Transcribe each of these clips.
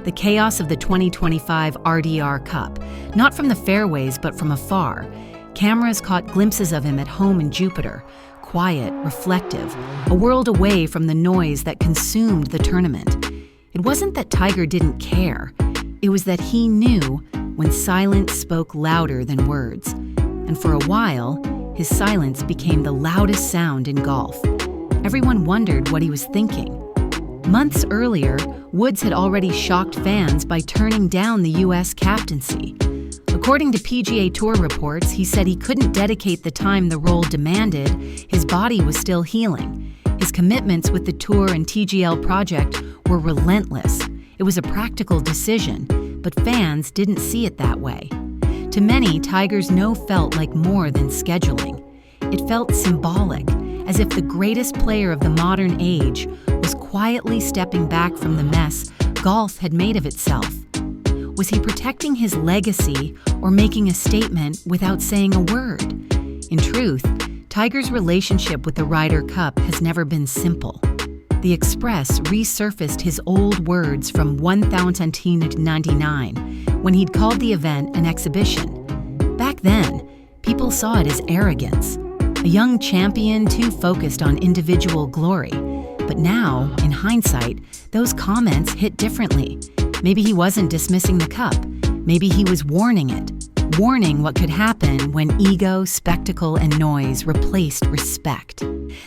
the chaos of the 2025 RDR Cup, not from the fairways but from afar. Cameras caught glimpses of him at home in Jupiter, quiet, reflective, a world away from the noise that consumed the tournament. It wasn't that Tiger didn't care. It was that he knew when silence spoke louder than words. And for a while, his silence became the loudest sound in golf. Everyone wondered what he was thinking. Months earlier, Woods had already shocked fans by turning down the U.S. captaincy. According to PGA Tour reports, he said he couldn't dedicate the time the role demanded. His body was still healing. His commitments with the Tour and TGL project were relentless. It was a practical decision, but fans didn't see it that way. To many, Tiger's no felt like more than scheduling. It felt symbolic, as if the greatest player of the modern age was quietly stepping back from the mess golf had made of itself. Was he protecting his legacy or making a statement without saying a word? In truth, Tiger's relationship with the Ryder Cup has never been simple. The Express resurfaced his old words from 1999 when he'd called the event an exhibition. Back then, people saw it as arrogance, a young champion too focused on individual glory. But now, in hindsight, those comments hit differently. Maybe he wasn't dismissing the cup. Maybe he was warning it, warning what could happen when ego, spectacle, and noise replaced respect.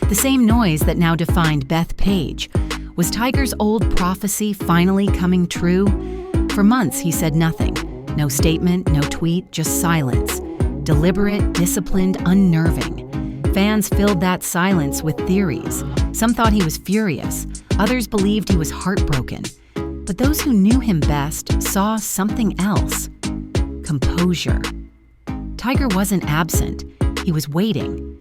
The same noise that now defined Bethpage. Was Tiger's old prophecy finally coming true? For months, he said nothing. No statement, no tweet, just silence. Deliberate, disciplined, unnerving. Fans filled that silence with theories. Some thought he was furious. Others believed he was heartbroken. But those who knew him best saw something else. Composure. Tiger wasn't absent. He was waiting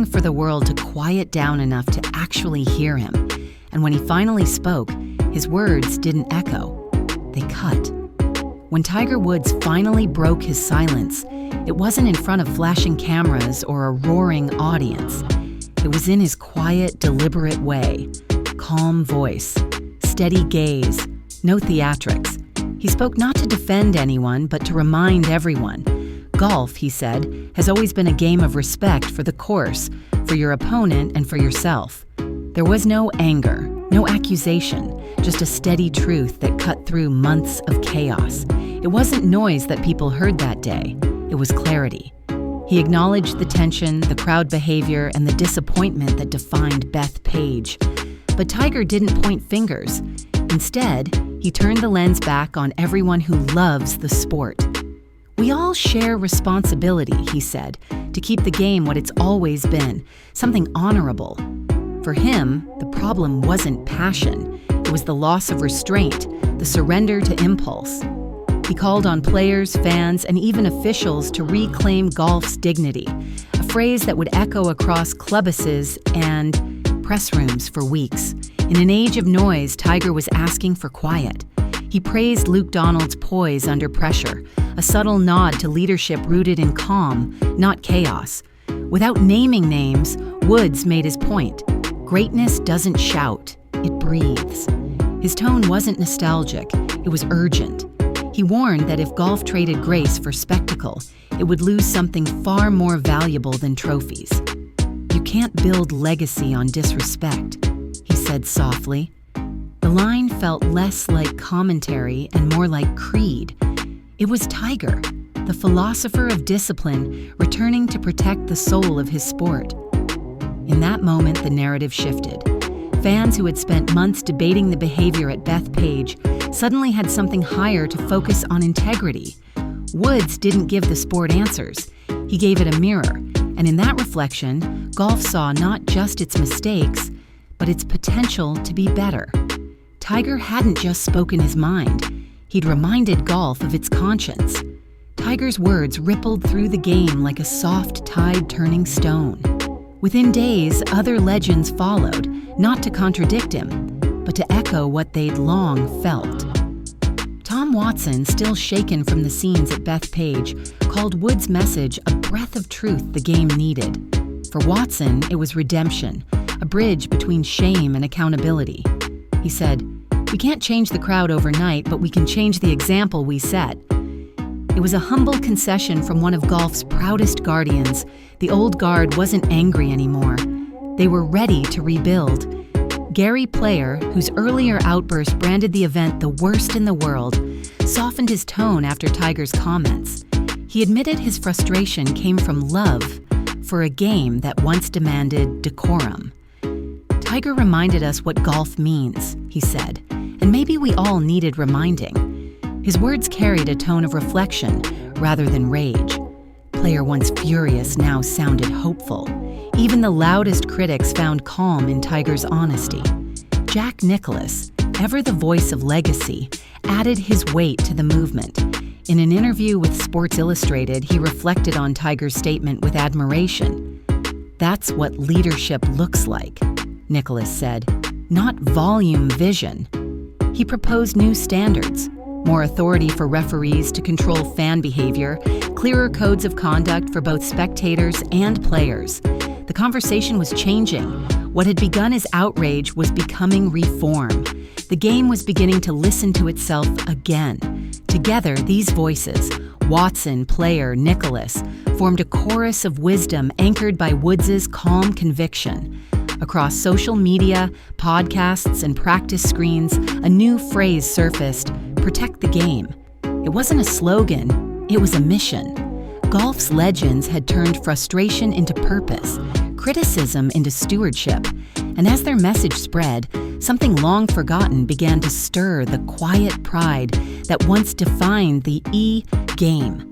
for the world to quiet down enough to actually hear him. And when he finally spoke, his words didn't echo. They cut. When Tiger Woods finally broke his silence, it wasn't in front of flashing cameras or a roaring audience. It was in his quiet, deliberate way. Calm voice, steady gaze, no theatrics. He spoke not to defend anyone, but to remind everyone. Golf, he said, has always been a game of respect for the course, for your opponent, and for yourself. There was no anger, no accusation, just a steady truth that cut through months of chaos. It wasn't noise that people heard that day. It was clarity. He acknowledged the tension, the crowd behavior, and the disappointment that defined Bethpage. But Tiger didn't point fingers. Instead, he turned the lens back on everyone who loves the sport. We all share responsibility, he said, to keep the game what it's always been, something honorable. For him, the problem wasn't passion. It was the loss of restraint, the surrender to impulse. He called on players, fans, and even officials to reclaim golf's dignity, a phrase that would echo across clubhouses and press rooms for weeks. In an age of noise, Tiger was asking for quiet. He praised Luke Donald's poise under pressure, a subtle nod to leadership rooted in calm, not chaos. Without naming names, Woods made his point. Greatness doesn't shout, it breathes. His tone wasn't nostalgic, it was urgent. He warned that if golf traded grace for spectacle, it would lose something far more valuable than trophies. You can't build legacy on disrespect, he said softly. The line felt less like commentary and more like creed. It was Tiger, the philosopher of discipline, returning to protect the soul of his sport. In that moment, the narrative shifted. Fans who had spent months debating the behavior at Bethpage suddenly had something higher to focus on: integrity. Woods didn't give the sport answers. He gave it a mirror, and in that reflection, golf saw not just its mistakes, but its potential to be better. Tiger hadn't just spoken his mind. He'd reminded golf of its conscience. Tiger's words rippled through the game like a soft tide turning stone. Within days, other legends followed, not to contradict him, but to echo what they'd long felt. Tom Watson, still shaken from the scenes at Bethpage, called Woods' message a breath of truth the game needed. For Watson, it was redemption, a bridge between shame and accountability. He said, We can't change the crowd overnight, but we can change the example we set. It was a humble concession from one of golf's proudest guardians. The old guard wasn't angry anymore. They were ready to rebuild. Gary Player, whose earlier outburst branded the event the worst in the world, softened his tone after Tiger's comments. He admitted his frustration came from love for a game that once demanded decorum. Tiger reminded us what golf means, he said, and maybe we all needed reminding. His words carried a tone of reflection rather than rage. Player, once furious, now sounded hopeful. Even the loudest critics found calm in Tiger's honesty. Jack Nicklaus, ever the voice of legacy, added his weight to the movement. In an interview with Sports Illustrated, he reflected on Tiger's statement with admiration. "That's what leadership looks like," Nicklaus said, "not volume vision." He proposed new standards, more authority for referees to control fan behavior, clearer codes of conduct for both spectators and players. The conversation was changing. What had begun as outrage was becoming reform. The game was beginning to listen to itself again. Together, these voices, Watson, Player, Nicklaus, formed a chorus of wisdom anchored by Woods' calm conviction. Across social media, podcasts, and practice screens, a new phrase surfaced: protect the game. It wasn't a slogan, it was a mission. Golf's legends had turned frustration into purpose, criticism into stewardship, and as their message spread, something long forgotten began to stir the quiet pride that once defined the E-game.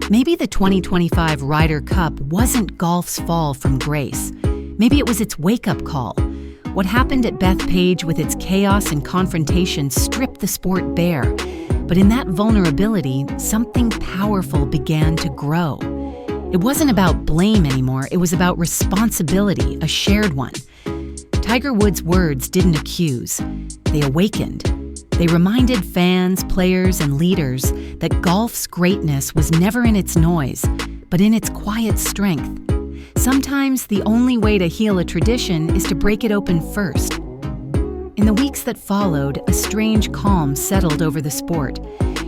Maybe the 2025 Ryder Cup wasn't golf's fall from grace. Maybe it was its wake-up call. What happened at Bethpage with its chaos and confrontation stripped the sport bare. But in that vulnerability, something powerful began to grow. It wasn't about blame anymore, it was about responsibility, a shared one. Tiger Woods' words didn't accuse, they awakened. They reminded fans, players, and leaders that golf's greatness was never in its noise, but in its quiet strength. Sometimes the only way to heal a tradition is to break it open first. In the weeks that followed, a strange calm settled over the sport.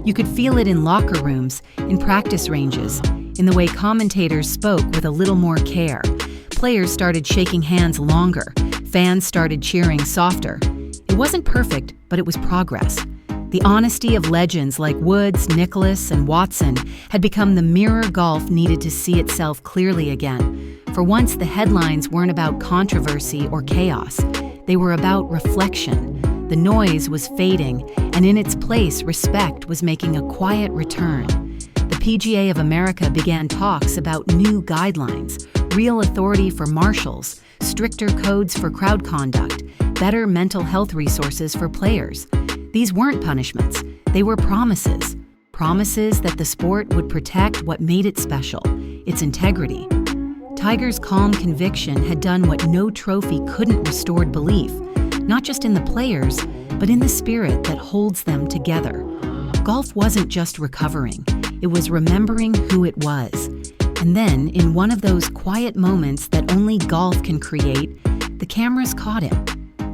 You could feel it in locker rooms, in practice ranges, in the way commentators spoke with a little more care. Players started shaking hands longer. Fans started cheering softer. It wasn't perfect, but it was progress. The honesty of legends like Woods, Nicklaus, and Watson had become the mirror golf needed to see itself clearly again. For once, the headlines weren't about controversy or chaos. They were about reflection. The noise was fading, and in its place, respect was making a quiet return. The PGA of America began talks about new guidelines, real authority for marshals, stricter codes for crowd conduct, better mental health resources for players. These weren't punishments, they were promises. Promises that the sport would protect what made it special, its integrity. Tiger's calm conviction had done what no trophy couldn't: restored belief, not just in the players, but in the spirit that holds them together. Golf wasn't just recovering, it was remembering who it was. And then, in one of those quiet moments that only golf can create, the cameras caught him.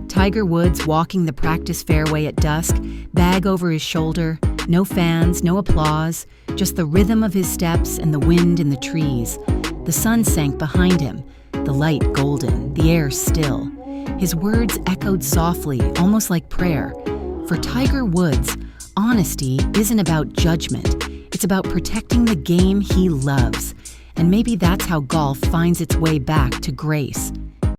Tiger Woods walking the practice fairway at dusk, bag over his shoulder, no fans, no applause, just the rhythm of his steps and the wind in the trees. The sun sank behind him, the light golden, the air still. His words echoed softly, almost like prayer. For Tiger Woods, honesty isn't about judgment. It's about protecting the game he loves. And maybe that's how golf finds its way back to grace.